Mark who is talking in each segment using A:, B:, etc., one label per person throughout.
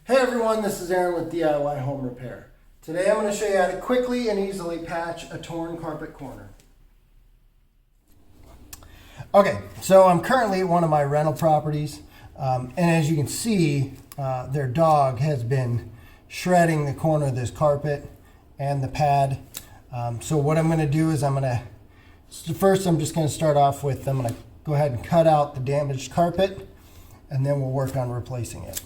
A: Hey everyone, this is Aaron with DIY Home Repair. Today I'm going to show you how to quickly and easily patch a torn carpet corner. Okay, so I'm currently at one of my rental properties, and as you can see, their dog has been shredding the corner of this carpet and the pad. So what I'm going to do is first I'm just going to start off with, I'm going to go ahead and cut out the damaged carpet, and then we'll work on replacing it.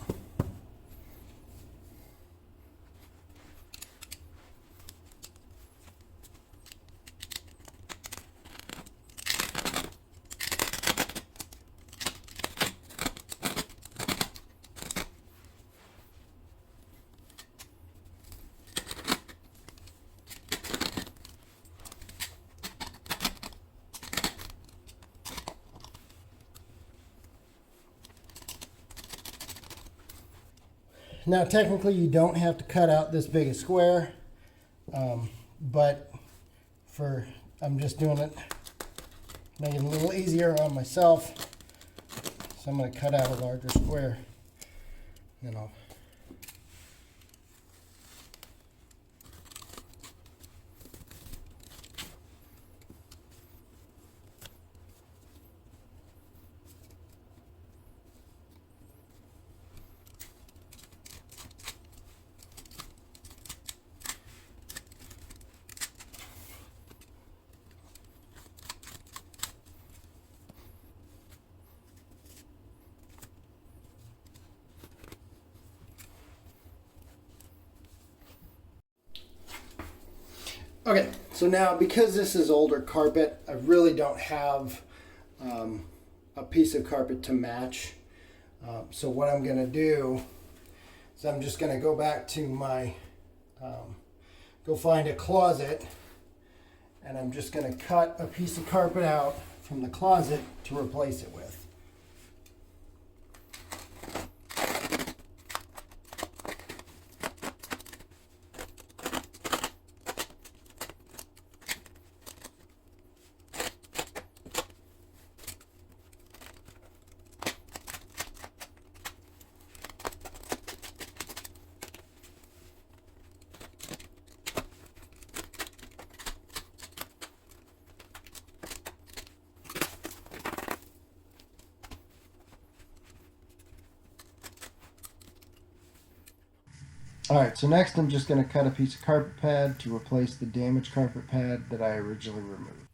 A: Now technically you don't have to cut out this big a square, but I'm just doing it, making it a little easier on myself. So I'm going to cut out a larger square. Then I'll Okay, so now because this is older carpet, I really don't have a piece of carpet to match. So what I'm going to do is I'm just going to go back to my, go find a closet, and I'm just going to cut a piece of carpet out from the closet to replace it with. Alright, so next I'm just going to cut a piece of carpet pad to replace the damaged carpet pad that I originally removed.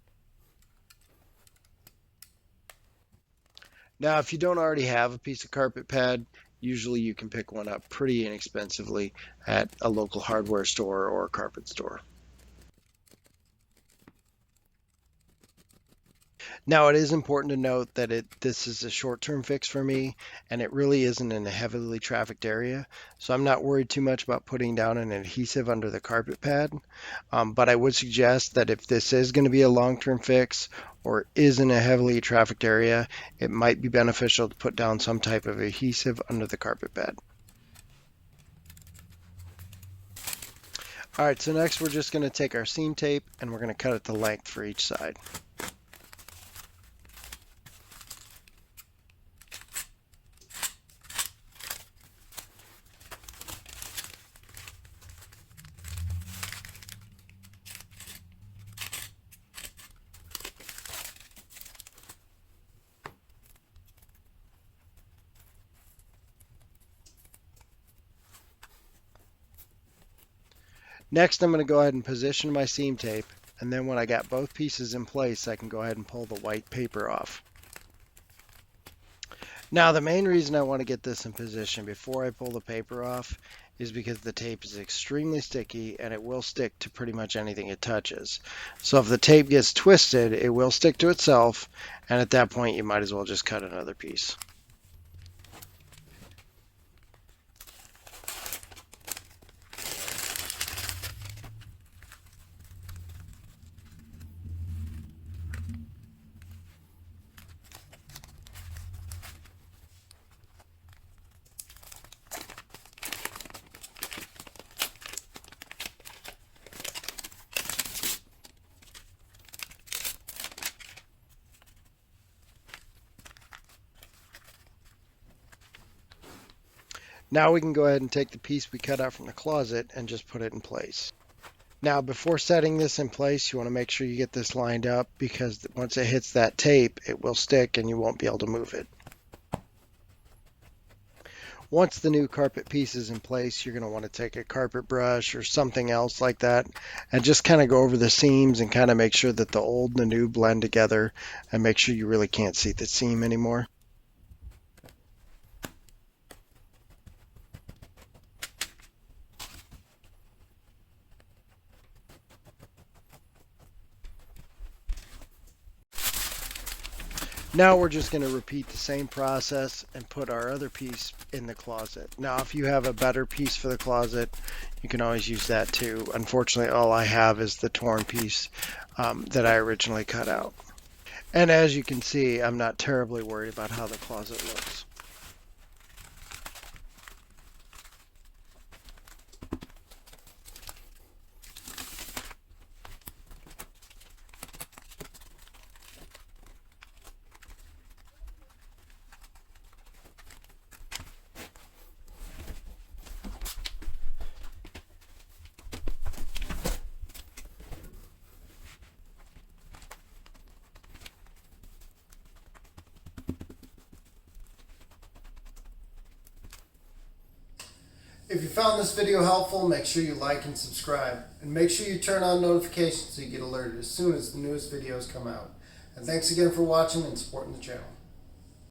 B: Now, if you don't already have a piece of carpet pad, usually you can pick one up pretty inexpensively at a local hardware store or carpet store. Now, it is important to note that this is a short-term fix for me, and it really isn't in a heavily trafficked area, so I'm not worried too much about putting down an adhesive under the carpet pad. But I would suggest that if this is going to be a long-term fix or is in a heavily trafficked area, it might be beneficial to put down some type of adhesive under the carpet pad. All right, so next we're just going to take our seam tape and we're going to cut it to length for each side. Next, I'm going to go ahead and position my seam tape, and then when I got both pieces in place, I can go ahead and pull the white paper off. Now, the main reason I want to get this in position before I pull the paper off is because the tape is extremely sticky and it will stick to pretty much anything it touches. So if the tape gets twisted, it will stick to itself, and at that point you might as well just cut another piece. Now we can go ahead and take the piece we cut out from the closet and just put it in place. Now, before setting this in place, you want to make sure you get this lined up, because once it hits that tape, it will stick and you won't be able to move it. Once the new carpet piece is in place, you're going to want to take a carpet brush or something else like that and just kind of go over the seams and kind of make sure that the old and the new blend together, and make sure you really can't see the seam anymore. Now we're just going to repeat the same process and put our other piece in the closet. Now, if you have a better piece for the closet, you can always use that too. Unfortunately, all I have is the torn piece that I originally cut out. And as you can see, I'm not terribly worried about how the closet looks.
A: If you found this video helpful, make sure you like and subscribe. And make sure you turn on notifications so you get alerted as soon as the newest videos come out. And thanks again for watching and supporting the channel.